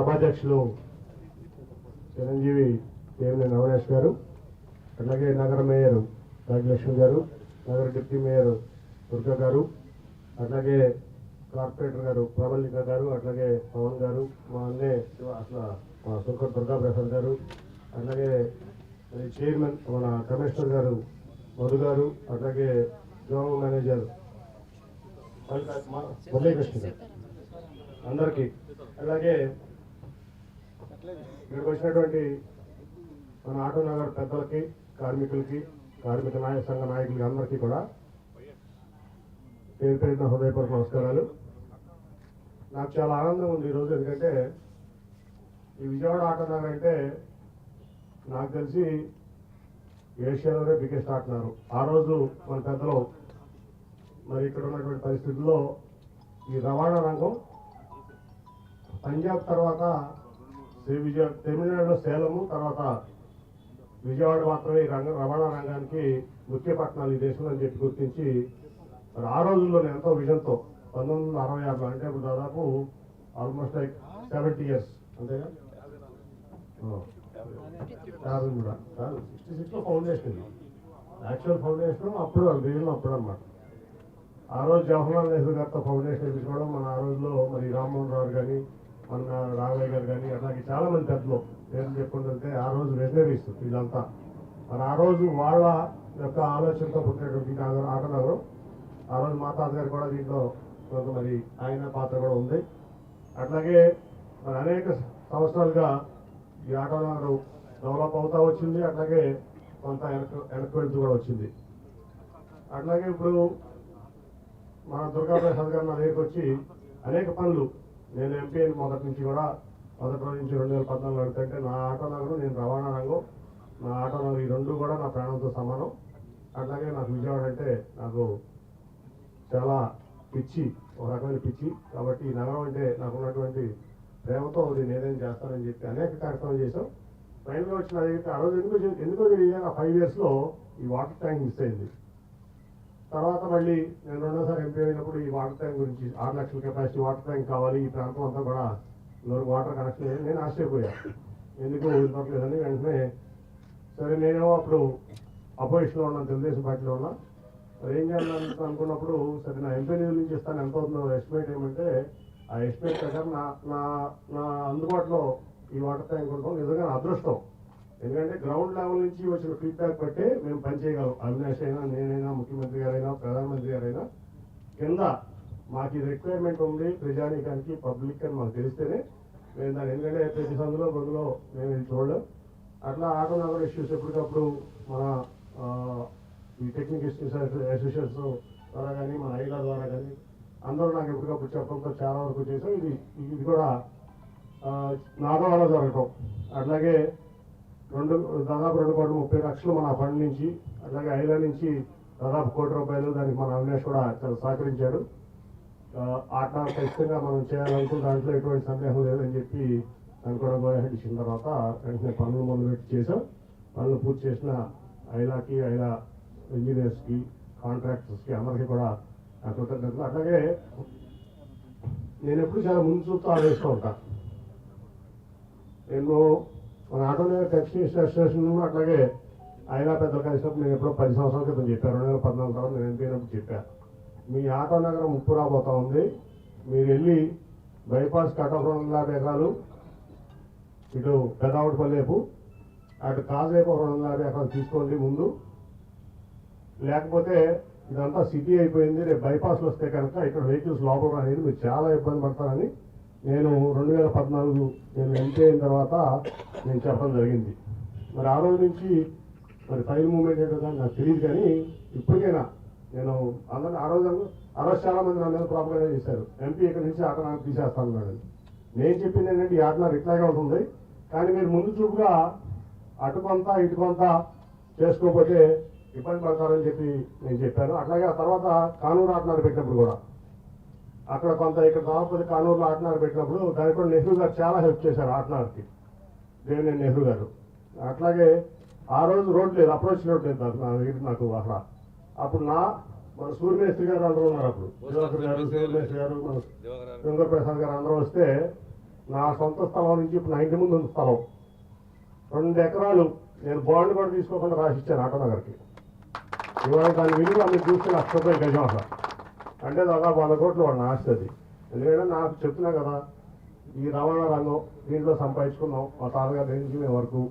సభాధ్యక్షులు చిరంజీవి దేవినేని అవినాష్ గారు, అట్లాగే నగర మేయర్ రాజలక్ష్మి గారు, నగర డిప్యూటీ మేయర్ దుర్గా గారు, అట్లాగే కార్పొరేటర్ గారు ప్రబలిక గారు, అట్లాగే పవన్ గారు, మా అన్నే అసలు మా సుల్కర్ దుర్గా ప్రసాద్ గారు, అట్లాగే చైర్మన్ మన కమిషనర్ గారు మధు గారు, అట్లాగే జోనల్ మేనేజర్ మురళీకృష్ణ గారు, అందరికీ, అలాగే ఇక్కడికి వచ్చినటువంటి మన ఆటో నగర్ పెద్దలకి, కార్మికులకి, కార్మిక సంఘ నాయకులకి అందరికీ కూడా పేరు పేరున హృదయపూర్వక నమస్కారాలు. నాకు చాలా ఆనందం ఉంది ఈరోజు. ఎందుకంటే ఈ విజయవాడ ఆటో నగర్ అంటే నాకు తెలిసి ఏషియాలోనే బిగ్గెస్ట్ ఆటన్నారు. ఆ రోజు మన పెద్దలు మరి ఇక్కడ ఉన్నటువంటి పరిస్థితుల్లో ఈ రవాణా రంగం పంజాబ్ తర్వాత తమిళనాడులో సేలము, తర్వాత విజయవాడ మాత్రమే ఈ రవాణా రంగానికి ముఖ్య పట్టణాలు ఈ దేశంలో అని చెప్పి గుర్తించి మరి ఆ రోజుల్లోనే ఎంతో విజన్తో 1966లో అంటే ఇప్పుడు దాదాపు ఆల్మోస్ట్ లైక్ 70 years అంతేగా, 66లో ఫౌండేషన్, యాక్చువల్ ఫౌండేషన్ అప్పుడు రీజన్ అప్పుడు అనమాట. ఆ రోజు జవహర్లాల్ నెహ్రూ గారితో ఫౌండేషన్ తీసుకోవడం, మన ఆ రోజులో మరి రామ్మోహన్ రావు కానీ, మన రాఘవయ్య గారు కానీ, అట్లాగే చాలా మంది పెద్దలు పేరు చెప్పుకుంటుంటే ఆ రోజు వెటనరీస్ వీళ్ళంతా మరి ఆ రోజు వాళ్ళ యొక్క ఆలోచనతో పుట్టినటువంటి ఆటో నగరం. ఆ రోజు మా తాతగారు కూడా దీంట్లో కొంత మరి ఆయన పాత్ర కూడా ఉంది. అట్లాగే మరి అనేక సంవత్సరాలుగా ఈ ఆటో నగరం డెవలప్ అవుతా వచ్చింది, అట్లాగే కొంత వెనక్కి వెళ్తూ కూడా వచ్చింది. అట్లాగే ఇప్పుడు మన దుర్గా ప్రసాద్ గారు నా దగ్గరికి వచ్చి అనేక పనులు, నేను ఎంపీ అయిన మొదటి నుంచి కూడా మొదటి రోజు నుంచి 2014 అడుగుతుంటే నా ఆటో నగరం, నేను రవాణా రంగం, నా ఆటో నగరం ఈ రెండు కూడా నా ప్రాణంతో సమానం. అట్లాగే నాకు విజయవాడ అంటే నాకు చాలా పిచ్చి, ఒక రకమైన పిచ్చి. కాబట్టి ఈ నగరం అంటే నాకున్నటువంటి ప్రేమతో నేను ఏదైనా చేస్తానని చెప్పి అనేక కార్యక్రమాలు చేశాం. ఫైనల్గా వచ్చిన దగ్గర ఆ రోజు ఎందుకో తెలియదు 5 yearsలో ఈ వాటర్ ట్యాంక్ మిస్ అయింది. తర్వాత మళ్ళీ నేను రెండోసారి ఎంపీ అయినప్పుడు ఈ వాటర్ ట్యాంక్ గురించి 6 లక్షల కెపాసిటీ వాటర్ ట్యాంక్ కావాలి, ఈ ప్రాంతం అంతా కూడా వాటర్ కనెక్షన్ లేదు. నేను ఆశ్చర్యపోయాను ఎందుకు ఇవ్వట్లేదని. వెంటనే సరే నేనేమో అప్పుడు అపోజిషన్లో ఉన్నాను, తెలుగుదేశం పార్టీలో ఉన్నా. మరి ఏం చేయాలని అనుకున్నప్పుడు సరే నా ఎంపీ నిధుల నుంచి ఇస్తాను, ఎంత అవుతుందో ఎస్టిమేట్ ఏమంటే ఆ ఎస్టిమేట్ ప్రకారం నా అందుబాటులో ఈ వాటర్ ట్యాంక్ ఉండడం నిజంగా నా అదృష్టం. ఎందుకంటే గ్రౌండ్ లెవెల్ నుంచి వచ్చిన ఫీడ్బ్యాక్ బట్టే మేము పనిచేయగలం. అవినాష్ అయినా, నేనైనా, ముఖ్యమంత్రి గారైనా, ప్రధానమంత్రి గారైనా కింద మాకు ఇది రిక్వైర్మెంట్ ఉంది ప్రజానీకానికి, పబ్లిక్ అని మాకు తెలిస్తేనే మేము దాన్ని, ఎందుకంటే ప్రతి సందులో బదులో మేము ఇది చూడలేం. అట్లా ఆటో నగర్ ఇష్యూస్ ఎప్పటికప్పుడు మన ఈ టెక్నిక్ అసోసియేషన్స్ ద్వారా కానీ, మన ఐలా ద్వారా కానీ అందరూ నాకు ఎప్పటికప్పుడు చెప్పడంతో చాలా వరకు చేసాం. ఇది కూడా నా ద్వారా జరగటం. అట్లాగే దాదాపు 2,30,00,000 మన ఫండ్ నుంచి, అట్లాగే ఐలా నుంచి దాదాపు ₹1,00,00,000 దానికి మన అవినాష్ కూడా చాలా సహకరించాడు. ఆట ఖచ్చితంగా మనం చేయాలనుకున్న దాంట్లో ఎటువంటి సందేహం లేదని చెప్పి దాన్ని కూడా గోహెడ్ ఇచ్చిన తర్వాత వెంటనే పనులు మొదలుపెట్టి చేసాం. పనులు పూర్తి చేసిన ఐలాకి, ఐలా ఇంజనీర్స్కి, కాంట్రాక్టర్స్కి అందరికీ కూడా కృతజ్ఞతలు. అట్లాగే నేను ఎప్పుడు చాలా ముందు చూస్తూ ఆలోచిస్తూ ఉంటాను. నేను మన ఆటో నగర్ టెక్స్టైల్ అసోసియేషన్ అట్లాగే ఐలా పెద్దలు కలిసినప్పుడు నేను ఎప్పుడో 10 సంవత్సరాల క్రితం చెప్పాను, 2014 తర్వాత నేను ఎంపీ అయినప్పుడు చెప్పాను, మీ ఆటో నగరం ముప్పు రాబోతా ఉంది, మీరు వెళ్ళి బైపాస్ కటఫ్ 250 ఎకరాలు, ఇటు పెదావటిపల్లేపు, అటు కాజేపు 250 ఎకరాలు తీసుకోండి ముందు, లేకపోతే ఇదంతా సిటీ అయిపోయింది, రేపు బైపాస్లు వస్తే కనుక ఇక్కడ వెహికల్స్ లోపల అనేది మీరు చాలా ఇబ్బంది పడతారని నేను 2014 నేను ఎంపీ అయిన తర్వాత నేను చెప్పడం జరిగింది. మరి ఆ రోజు నుంచి మరి ఫైల్ మూవ్మెంట్ ఏంటో కానీ నాకు తెలియదు, కానీ ఇప్పటికైనా నేను అందరూ ఆ రోజు చాలా మంది నా మీద ప్రాబ్లంగా చేశారు, ఎంపీ ఇక్కడ నుంచి ఆటో నాకు తీసేస్తాను. నేను చెప్పింది ఏంటంటే ఈ ఆట నాకు ఇట్లాగే ఉంటుంది, కానీ మీరు ముందు చూపుగా అటు కొంత ఇటు కొంత చేసుకోకపోతే ఇబ్బంది పడతారని చెప్పి నేను చెప్పాను. అట్లాగే ఆ తర్వాత కానూరు ఆటనారు పెట్టినప్పుడు కూడా అక్కడ కొంత, ఇక్కడ దాదాపు కానూరులో ఆటనారు పెట్టినప్పుడు దానికి కూడా నెహ్రూ గారు చాలా హెల్ప్ చేశారు ఆటనార్కి, దేవినేని నెహ్రూ గారు. అట్లాగే ఆ రోజు రోడ్ లేదు, అప్రోచ్ రోడ్ లేదు నాకు అక్కడ. అప్పుడు మన సూర్యమేశ్వరి గారు అందరూ ఉన్నారు, అప్పుడు దివాకర్ గారు, సూర్యమేశ్వరి గారు, మన శంకర్ ప్రసాద్ గారు అందరూ వస్తే నా సొంత స్థలం నుంచి ఇప్పుడు నా ఇంటి ముందు ఉంది స్థలం 2 ఎకరాలు నేను బాండ్ కూడా తీసుకోకుండా రాసిచ్చాను ఆటోనగర్కి. ఇవాళ దాని విలువ మీరు చూస్తే ₹1,00,000 గజం అసలు. అంటే దాదాపు 100 కోట్లు వాడు నా ఆస్తి అది. ఎందుకంటే నాకు చెప్తున్నా కదా, ఈ రవాణా రంగం దీంట్లో సంపాదించుకున్నాం మా తాతగారి నుంచి మేము వరకు.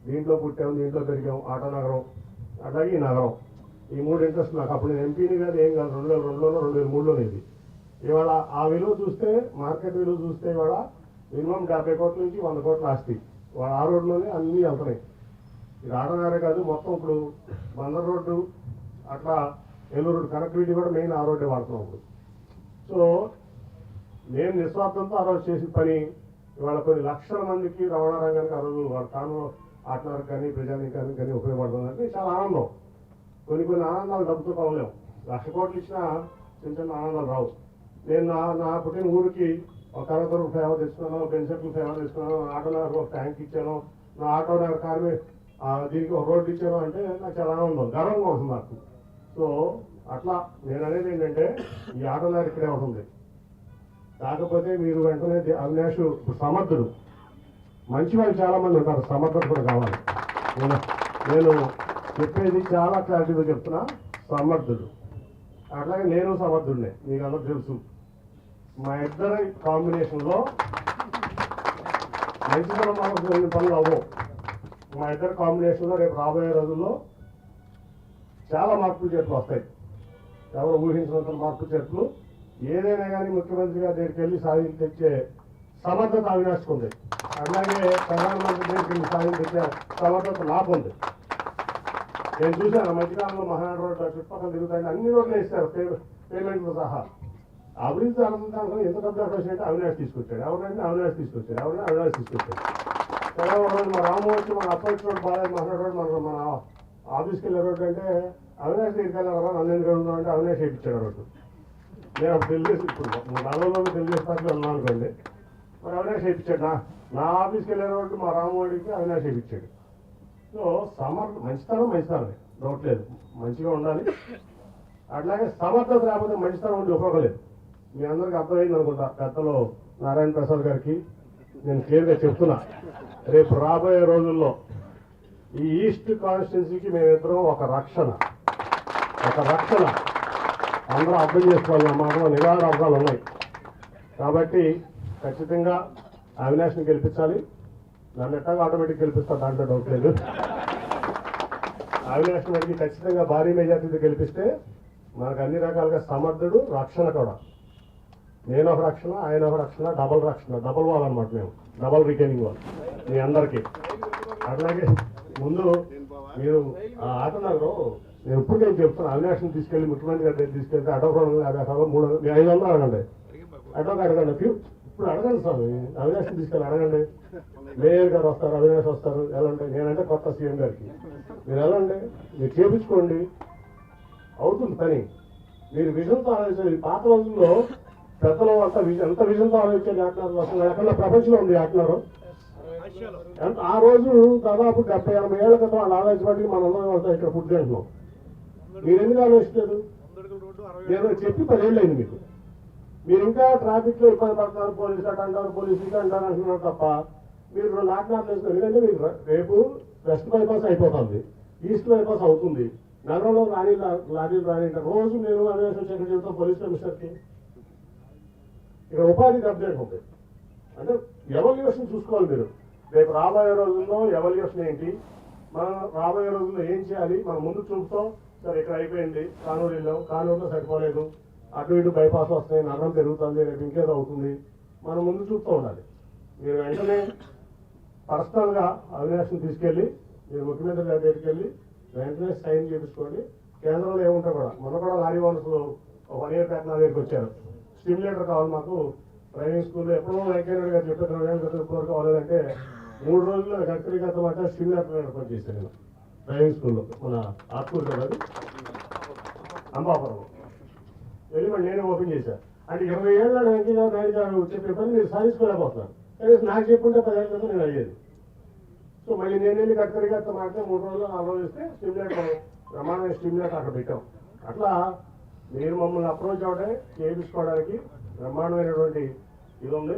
దీంట్లో పుట్టాం, దీంట్లో పెరిగాం. ఆటోనగరం అట్లాగే ఈ నగరం, ఈ 3 ఇంట్రెస్ట్ నాకు. అప్పుడు నేను ఎంపీని కాదు, ఏం కాదు. 2002లోనో 2003లోనో ఇది. ఇవాళ ఆ విలువ చూస్తే, మార్కెట్ విలువ చూస్తే ఇవాళ మినిమం 70 కోట్ల నుంచి 100 కోట్ల ఆస్తి వాళ్ళ ఆ రోడ్లోనే అన్నీ వెళ్తున్నాయి. ఇది ఆటోనగరే కాదు, మొత్తం ఇప్పుడు బందర్ రోడ్డు అట్లా ఏలూరు రోడ్డు కనెక్టివిటీ కూడా మెయిన్ ఆ రోడ్డే వాడుతున్నాం ఇప్పుడు. సో నేను నిస్వార్థంతో ఆ రోజు చేసిన పని ఇవాళ కొన్ని లక్షల మందికి రవాణా రంగానికి ఆ రోజు వాళ్ళ తాను ఆటనగర్ కానీ ప్రజానీకానికి కానీ ఉపయోగపడుతుందంటే చాలా ఆనందం. కొన్ని ఆనందాలు డబ్బుతో కొనలేము. 1,00,000 కోట్లు ఇచ్చినా చిన్న చిన్న ఆనందాలు రావు. నేను నా పుట్టిన ఊరికి ఒక కనకరు సేవ తెచ్చుకున్నాను, పెన్షన్లు సేవ తెచ్చుకున్నాను, ఆటోనగర్ ఒక ట్యాంక్ ఇచ్చాను, నా ఆటోనగర్ కార్మి దీనికి ఒక రోడ్డు ఇచ్చాను అంటే నాకు చాలా ఆనందం, గర్వంగా ఉంటుంది నాకు. సో అట్లా నేను అనేది ఏంటంటే ఈ ఆటోనగర్ ఇక్కడే ఉంటుంది. కాకపోతే మీరు వెంటనే అవినాష్ సమర్థుడు, మంచి వాళ్ళు చాలా మంది ఉంటారు, సమర్థుడు కూడా కావాలి. నేను చెప్పేది చాలా క్లారిటీగా చెప్తున్నా, సమర్థుడు. అట్లాగే నేను సమర్థుడినే, మీకు అందరూ తెలుసు. మా ఇద్దరి కాంబినేషన్లో మంచితనం మనకు పనులు అవ్వవు. మా ఇద్దరి కాంబినేషన్లో రేపు రాబోయే రోజుల్లో చాలా మార్పులు చేతులు వస్తాయి. ఎవరు ఊహించినంత మార్పు చేతులు. ఏదైనా కానీ ముఖ్యమంత్రి గారి దగ్గరికి వెళ్ళి సాధించి తెచ్చే సమర్థత అవినాష్కి ఉంది. అలాగే ప్రధానమంత్రి దగ్గరికి వెళ్ళి సాధించి తెచ్చే సమర్థత నాకు ఉంది. నేను చూశాను మధ్యకాలంలో మహానాడు రోడ్డు చుట్టుపక్కల తిరుగుతాయి, అన్ని రోడ్లు వేస్తారు పేమెంట్తో సహా. అభివృద్ధి అనుకుంటాను ఎంత డబ్బు వచ్చినట్టు అవినాష్ తీసుకొచ్చాడు. ఎవరంటే అవినాష్ తీసుకొచ్చాడు. అవినాష్ తీసుకొచ్చాడు. సరే ఒక రోజు మా రాము వచ్చి మన అప్పటి రోడ్డు బాగా మహానాడు రోడ్డు మన ఆఫీస్కి వెళ్ళే రోడ్డు అంటే అవినాష్ దగ్గరికి వెళ్ళారా, నన్ను ఎందుకు వెళ్తున్నాం అంటే అవినాష్ వేయించాడు రోడ్డు. నేను అప్పుడు తెలుగుదేశం, ఇప్పుడు 40లో తెలుగుదేశం పార్టీలో ఉన్నాను అనుకోండి, మరి అవినాష్ వేయించాడు. నా ఆఫీస్కి వెళ్ళే రోడ్డు మా రామోడికి అవినాష్ వేయించాడు. సో మంచితనమే డౌట్ లేదు, మంచిగా ఉండాలి. అట్లాగే సమర్థత లేకపోతే మంచితనం ఉండి ఉపయోగం లేదు. మీ అందరికీ అర్థమైంది అనుకుంటా. పెద్దలో నారాయణ ప్రసాద్ గారికి నేను క్లియర్గా చెప్తున్నా, రేపు రాబోయే రోజుల్లో ఈ ఈస్ట్ కాన్స్టిట్యున్సీకి మేమిద్దరం ఒక రక్షణ అందరూ అర్థం చేసుకోవాలి. నా మాటలో నిరాహార అర్థాలు ఉన్నాయి. కాబట్టి ఖచ్చితంగా అవినాష్ని గెలిపించాలి. నన్ను ఎట్టాగా ఆటోమేటిక్ గెలిపిస్తా, దాంట్లో డౌట్ లేదు. అవినాష్ని అడిగి ఖచ్చితంగా భారీ మెజార్టీతో గెలిపిస్తే మనకు అన్ని రకాలుగా సమర్థుడు, రక్షణ కూడా. నేను ఒక రక్షణ, ఆయన ఒక రక్షణ, డబల్ వాల్ అనమాట. మేము డబల్ రిటైనింగ్ వాల్ మీ అందరికీ. అట్లాగే ముందు మీరు ఆటనగరు నేను ఇప్పుడు నేను చెప్తాను, అవినాష్ని తీసుకెళ్ళి ముఖ్యమంత్రి గారి దగ్గర తీసుకెళ్తే ఆటో 250 300 అడగండి. ఆటోకి అడగండి, ఇప్పుడు అడగండి స్వామి. అవినాష్ని తీసుకెళ్ళి అడగండి. మేయర్ గారు వస్తారు, అవినాష్ వస్తారు, వెళ్ళండి. నేనంటే కొత్త సీఎం గారికి మీరు వెళ్ళండి, మీరు చేపించుకోండి, అవుతుంది పని. మీరు విజన్తో ఆలోచించాలి. పాత రోజుల్లో పెద్దలు ఎంత విజన్తో ఆలోచించాలి. ఆటనారు అసలు ఎక్కడ ప్రపంచంలో ఉంది ఆటనారు. ఆ రోజు దాదాపు 70-80 ఏళ్ల క్రితం వాళ్ళు ఆలోచించబట్టి మనందరం ఇక్కడ ఫుడ్ తింటున్నాం. మీరు ఎందుకు ఆలోచించలేదు? నేను చెప్పి 10 ఏళ్ళు అయింది మీకు. మీరు ఇంకా ట్రాఫిక్ లో ఇబ్బంది పడతారు, పోలీసు అటు అంటారు, పోలీసు ఇటు అంటారు అంటున్నారు తప్ప మీరు నాటనాలు వేస్తున్నారు. ఎందుకంటే మీకు రేపు వెస్ట్ బైపాస్ అయిపోతుంది, ఈస్ట్ బైపాస్ అవుతుంది. నగరంలో లారీలు రాని రోజు నేను అవినాష్ సెక్రటరీ చెబుతాం పోలీస్ కమిషనర్కి. ఇక్కడ ఉపాధి అప్డేట్ ఉంది. అంటే ఎవల్యూషన్ చూసుకోవాలి మీరు. రేపు రాబోయే రోజుల్లో ఎవల్యూషన్ ఏంటి, మనం రాబోయే రోజుల్లో ఏం చేయాలి, మనం ముందు చూపుతాం. సరే ఇక్కడ అయిపోయింది, కానూరు వెళ్ళాం, కానూరులో సరిపోలేదు, అటు ఇటు బైపాస్ వస్తాయి, నగరం పెరుగుతుంది, రేపు ఇంకేదో అవుతుంది. మనం ముందు చూపుతూ ఉండాలి. మీరు వెంటనే పర్సనల్గా అవినాష్ని తీసుకెళ్ళి మీరు ముఖ్యమంత్రి గారి దగ్గరికి వెళ్ళి వెంటనే సైన్ చేయించుకోండి. కేంద్రంలో ఏముంటాయి కూడా, మొన్న కూడా లారీ ఓనర్స్ 1 year బ్యాక్ నా దగ్గరికి వచ్చారు. స్టిమ్యులేటర్ కావాలి మాకు డ్రైవింగ్ స్కూల్లో. ఎప్పుడో వెంకయ్య గారు చెప్పారు 20 ఏళ్ళ క్రితం ఇప్పుడు కావాలంటే 3 రోజుల్లో గడ్కరీ గారితో మాట స్టిమ్యులేటర్ ఏర్పాటు చేశాను నేను డ్రైవింగ్ స్కూల్లో. మన ఆత్మూరు కదా, అది అంబాపురం వెళ్ళి మరి నేనే ఓపెన్ చేశాను. అంటే 20 ఏళ్ళ వెంకయ్య గారు నాయుడు గారు చెప్పే పని మీరు సాధించుకోలేకపోతున్నారు. నాకు చెప్పుంటే 10 ఏళ్ళ క్రితం నేను అయ్యేది. సో మళ్ళీ నేను వెళ్ళి గడ్కరీ గారితో మాట్లాడితే 3 రోజుల్లో 4 రోజులు ఇస్తే స్టిమ్యులేటర్ ప్రమాణమైన స్టిమ్యులేటర్ అక్కడ పెట్టాం. అట్లా మీరు మమ్మల్ని అప్రోచ్ అవడే చేయించుకోవడానికి బ్రహ్మాండమైనటువంటి ఇది ఉంది.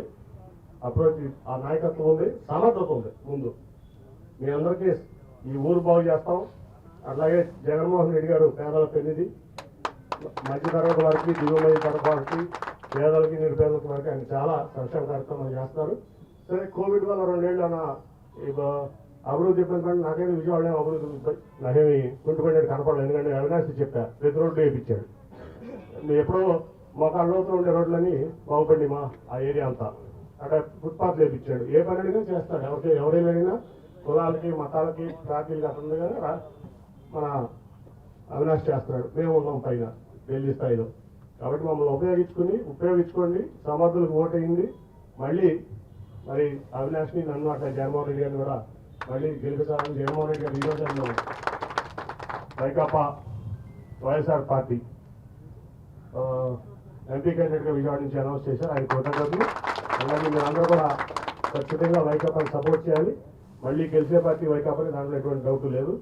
అప్రోచ్, ఆ నాయకత్వం ఉంది, సమర్థత ఉంది. ముందు మీ అందరికీ ఈ ఊరు బాగు చేస్తాం. అట్లాగే జగన్మోహన్ రెడ్డి గారు పేదల పెన్నిది, మధ్యతరగతి వారికి, దిగువ మధ్య తరగతి వారికి, పేదలకి నిరుపేదలకి వారికి ఆయన చాలా సంక్షేమ కార్యక్రమాలు చేస్తారు. సరే, కోవిడ్ వల్ల 2 ఏళ్ళు అన్న అభివృద్ధి ఇబ్బంది, నాకేమి విజయవాడ అభివృద్ధి నాకేమి కుంటుపడినట్టు కనపడలేదు. ఎందుకంటే అవినాశ్ చెప్పా, ప్రతి రోడ్డు వేయించాడు. మీరు ఎప్పుడో మొక్కల లోతులు ఉండే రోడ్లని బాగుపడి మా ఆ ఏరియా అంతా అక్కడ ఫుట్పాత్ వేయించాడు. ఏ పని అడిగినా చేస్తాడు. ఎవరైనా అడిగినా కులాలకి, మతాలకి, పార్టీలకి అట్లా కానీ మన అవినాశ్ చేస్తున్నాడు. మేము ఉన్నాం పైన ఢిల్లీ స్థాయిలో. కాబట్టి మమ్మల్ని ఉపయోగించుకోండి. సమర్థులకు ఓటైంది. మళ్ళీ మరి అవినాష్ని, నన్ను అట్లా జగన్మోహన్ రెడ్డి గారిని కూడా మళ్ళీ గెలిపించాలని జగన్మోహన్ రెడ్డి గారు ఈరోజు వైకాపా వైఎస్ఆర్ పార్టీ ఎంపీ క్యాండిడేట్గా విజయవాడ నుంచి అనౌన్స్ చేశారు. ఆయన కృతజ్ఞతలు. అలాగే మీరు అందరూ కూడా ఖచ్చితంగా వైకాపాని సపోర్ట్ చేయాలి. మళ్ళీ గెలిచే పార్టీ వైకాపాని, దాంట్లో ఎటువంటి డౌట్ లేదు.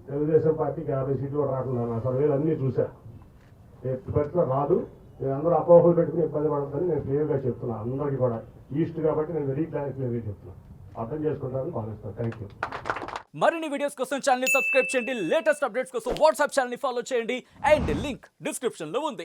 తెలుగుదేశం పార్టీకి 50 సీట్లు కూడా రావట్లేదు. నా సర్వేలు అన్నీ చూశా. ఎట్టి పరిస్థితిలో రాదు. మీరు అందరూ అపోహలు పెట్టుకుని ఇబ్బంది పడద్దని నేను క్లియర్గా చెప్తున్నాను. అందరికీ కూడా ఈస్ట్ కాబట్టి నేను వెరీ క్లియర్గా చెప్తున్నాను. అర్థం చేసుకుంటారని భావిస్తాను. Thank you. మరిన్ని వీడియోస్ కోసం ఛానల్ ని సబ్స్క్రైబ్ చేయండి. లేటెస్ట్ అప్డేట్స్ కోసం వాట్సాప్ ఛానల్ ని ఫాలో చేయండి. అండ్ లింక్ డిస్క్రిప్షన్ లో ఉంది.